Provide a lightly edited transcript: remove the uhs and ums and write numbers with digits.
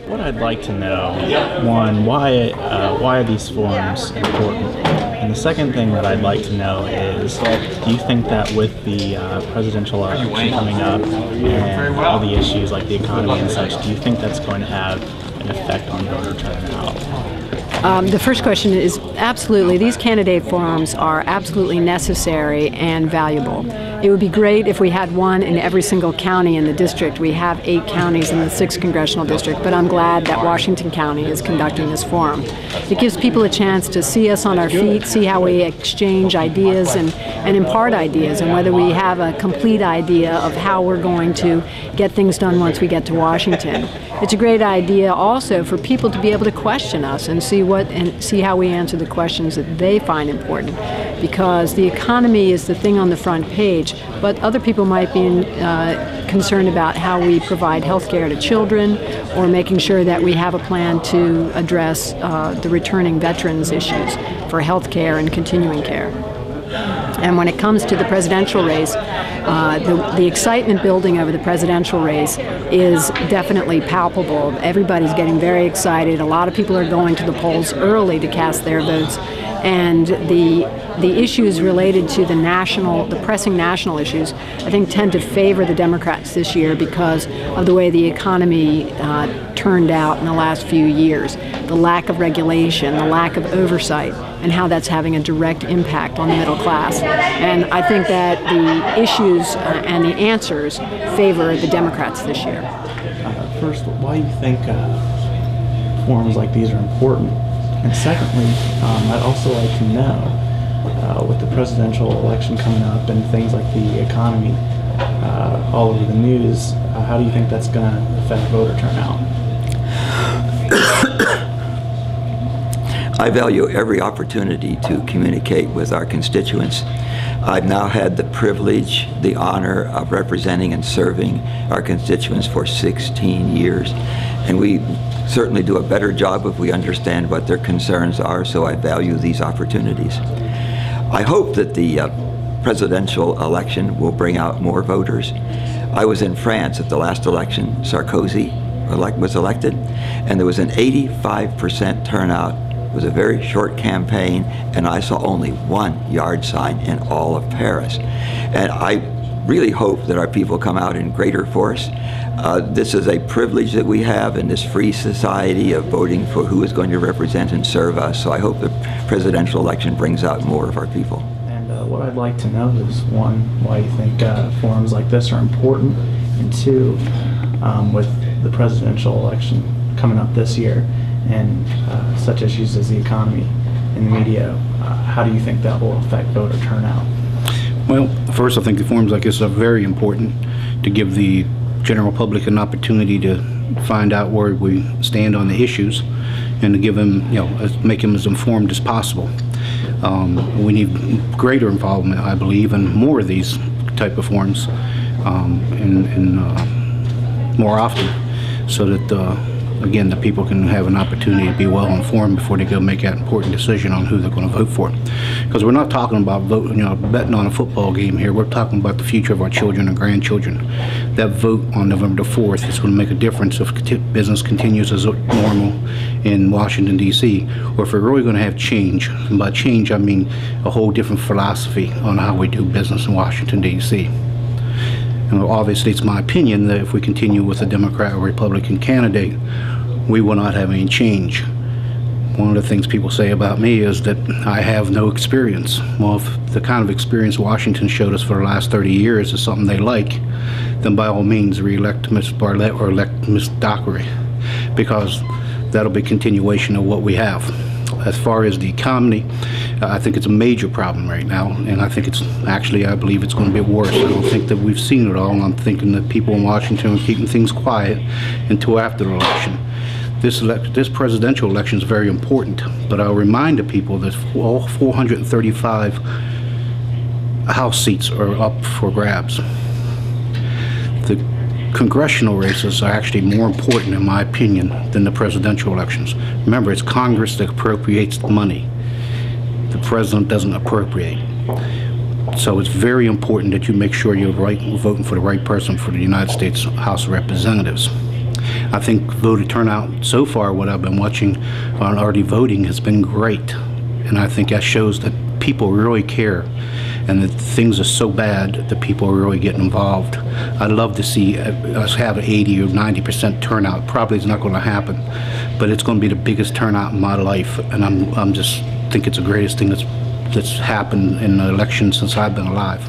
What I'd like to know, one, why are these forums important? And the second thing that I'd like to know is, do you think that with the presidential election coming up and all the issues like the economy and such, do you think that's going to have an effect on voter turnout? The first question is absolutely. These candidate forums are absolutely necessary and valuable. It would be great if we had one in every single county in the district. We have 8 counties in the 6th Congressional District, but I'm glad that Washington County is conducting this forum. It gives people a chance to see us on our feet, see how we exchange ideas and impart ideas, and whether we have a complete idea of how we're going to get things done once we get to Washington. It's a great idea also for people to be able to question us and see how we answer the questions that they find important, because the economy is the thing on the front page, but other people might be concerned about how we provide health care to children, or making sure that we have a plan to address the returning veterans issues for health care and continuing care. And when it comes to the presidential race, the excitement building over the presidential race is definitely palpable. Everybody's getting very excited. A lot of people are going to the polls early to cast their votes. And the issues related to the pressing national issues, I think, tend to favor the Democrats this year because of the way the economy turned out in the last few years. The lack of regulation, the lack of oversight, and how that's having a direct impact on the middle class. And I think that the issues and the answers favor the Democrats this year. First, why do you think forums like these are important? And secondly, I'd also like to know, with the presidential election coming up and things like the economy all over the news, how do you think that's going to affect voter turnout? I value every opportunity to communicate with our constituents. I've now had the privilege, the honor of representing and serving our constituents for 16 years. And we certainly do a better job if we understand what their concerns are, so I value these opportunities. I hope that the presidential election will bring out more voters. I was in France at the last election. Sarkozy was elected, and there was an 85% turnout. It was a very short campaign, and I saw only one yard sign in all of Paris. And I really hope that our people come out in greater force. This is a privilege that we have in this free society of voting for who is going to represent and serve us. So I hope the presidential election brings out more of our people. And what I'd like to know is, one, why you think forums like this are important, and two, with the presidential election coming up this year, and such issues as the economy and the media, how do you think that will affect voter turnout? Well, first, I think the forums like this are very important to give the general public an opportunity to find out where we stand on the issues, and to give them, make them as informed as possible. We need greater involvement, I believe, and more of these type of forums, and more often, so that again, the people can have an opportunity to be well informed before they go make that important decision on who they're going to vote for. Because we're not talking about voting, betting on a football game here. We're talking about the future of our children and grandchildren. That vote on November the 4th is going to make a difference if business continues as normal in Washington, D.C., or if we're really going to have change. And by change, I mean a whole different philosophy on how we do business in Washington, D.C. And obviously, it's my opinion that if we continue with a Democrat or Republican candidate, we will not have any change. One of the things people say about me is that I have no experience. Well, if the kind of experience Washington showed us for the last 30 years is something they like, then by all means re-elect Ms. Bartlett or elect Ms. Dockery, because that'll be continuation of what we have. As far as the economy, I think it's a major problem right now, and I think it's actually, I believe it's going to be worse. I don't think that we've seen it all, and I'm thinking that people in Washington are keeping things quiet until after the election. This presidential election is very important, but I'll remind the people that all 435 House seats are up for grabs. The congressional races are actually more important, in my opinion, than the presidential elections. Remember, it's Congress that appropriates the money. The president doesn't appropriate. So it's very important that you make sure you're voting for the right person for the United States House of Representatives. I think voter turnout so far, what I've been watching on early voting, has been great. And I think that shows that people really care and that things are so bad that people are really getting involved. I'd love to see us have an 80 or 90% turnout. Probably it's not going to happen, but it's going to be the biggest turnout in my life, and I'm just think it's the greatest thing that's happened in the election since I've been alive.